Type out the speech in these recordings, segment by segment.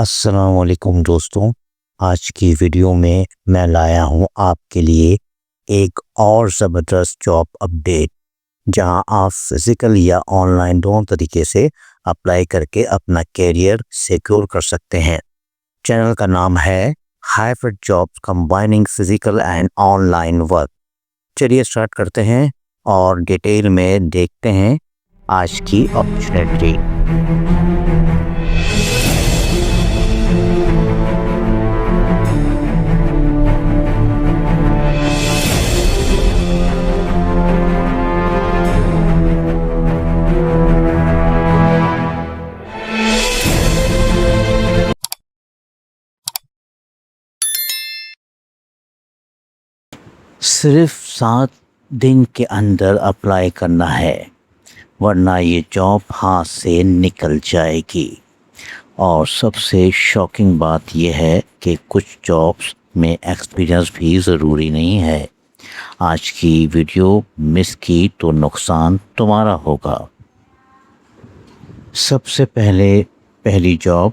السلام علیکم دوستوں، آج کی ویڈیو میں لایا ہوں آپ کے لیے ایک اور زبردست جاب اپڈیٹ، جہاں آپ فزیکل یا آن لائن دونوں طریقے سے اپلائی کر کے اپنا کیریئر سیکیور کر سکتے ہیں۔ چینل کا نام ہے hybrid jobs combining physical and on line work. چلیے اسٹارٹ کرتے ہیں اور ڈیٹیل میں دیکھتے ہیں آج کی اپرچونیٹی۔ صرف 7 دن کے اندر اپلائی کرنا ہے، ورنہ یہ جاب ہاتھ سے نکل جائے گی۔ اور سب سے شاکنگ بات یہ ہے کہ کچھ جابس میں ایکسپیرینس بھی ضروری نہیں ہے۔ آج کی ویڈیو مس کی تو نقصان تمہارا ہوگا۔ سب سے پہلی job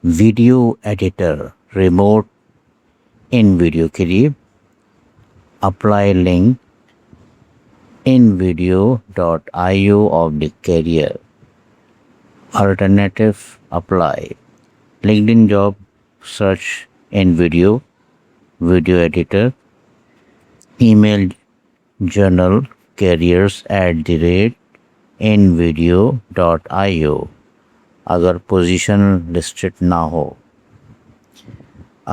video editor remote in video کے لیے۔ Apply link invideo.io/career alternative apply LinkedIn job search InVideo video editor email journal careers@invideo.io اگر پوزیشن لسٹڈ نہ ہو۔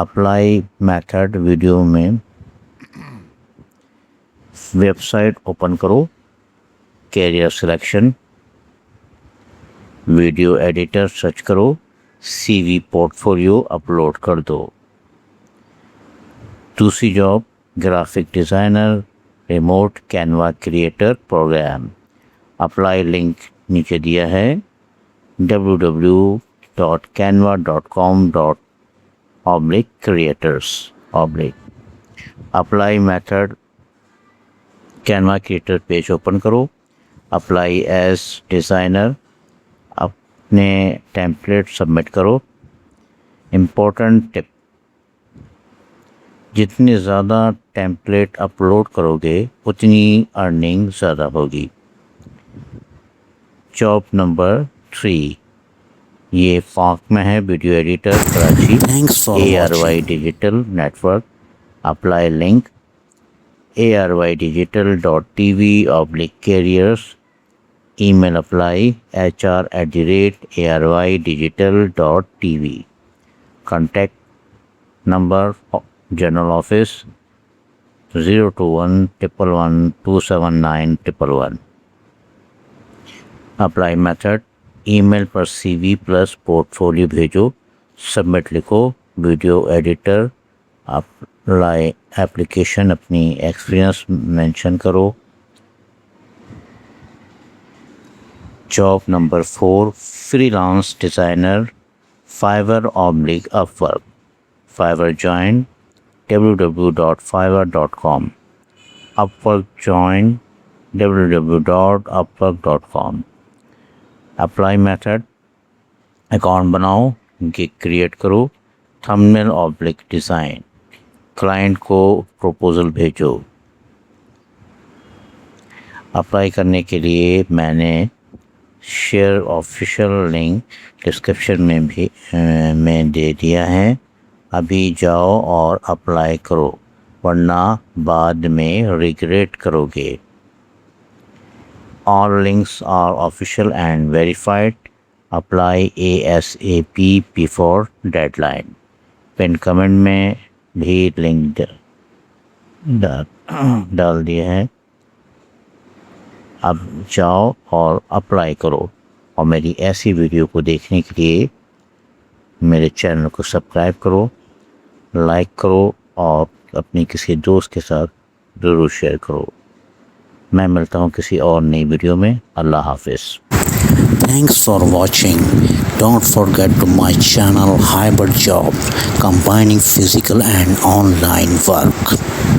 اپلائی میتھڈ ویڈیو میں ویب سائٹ اوپن کرو، career selection, video editor search کرو، C V portfolio upload کر دو۔ دوسری job graphic designer remote Canva creator program. Apply link نیچے دیا ہے www.canva.com/creators۔ Apply method Canva creator page open کرو، اپلائی ایز ڈیزائنر، اپنے ٹیمپلیٹ سبمٹ کرو۔ امپورٹنٹ ٹپ: جتنے زیادہ ٹیمپلیٹ اپلوڈ کرو گے اتنی ارننگ زیادہ ہوگی۔ جاب نمبر 3 یہ فاک میں ہے، video editor Karachi ARY digital network. Apply link ARYdigital.tv/careers email apply HR@ARYdigital.tv۔ Contact number general office 02111279111۔ Apply method email پر CV پلس پورٹ فولیو بھیجو، سبمٹ لکھو۔ ویڈیو ایڈیٹر اپلائی ایپلیکیشن اپنی experience mention کرو۔ Job number 4 freelance designer Fiverr/Upwork۔ Fiverr join www.fiverr.com۔ Upwork join www.upwork.com۔ Apply method account بناؤ، gig create کرو، thumbnail design, client کو proposal بھیجو۔ Apply کرنے کے لیے میں نے شیئر آفیشیل لنک ڈسکرپشن میں دے دیا ہے۔ ابھی جاؤ اور اپلائی کرو، ورنہ بعد میں ریگریٹ کرو گے۔ All links are official and verified. Apply ASAP before deadline۔ Pin comment میں بھی لنک ڈال دیا ہے۔ اب جاؤ اور اپلائی کرو، اور میری ایسی ویڈیو کو دیکھنے کے لیے میرے چینل کو سبسکرائب کرو، لائک کرو، اور اپنی کسی دوست کے ساتھ ضرور شیئر کرو۔ میں ملتا ہوں کسی اور نئی ویڈیو میں۔ اللہ حافظ۔ Thanks for watching. Don't forget to my channel Hybrid Job Combining Physical and Online Work.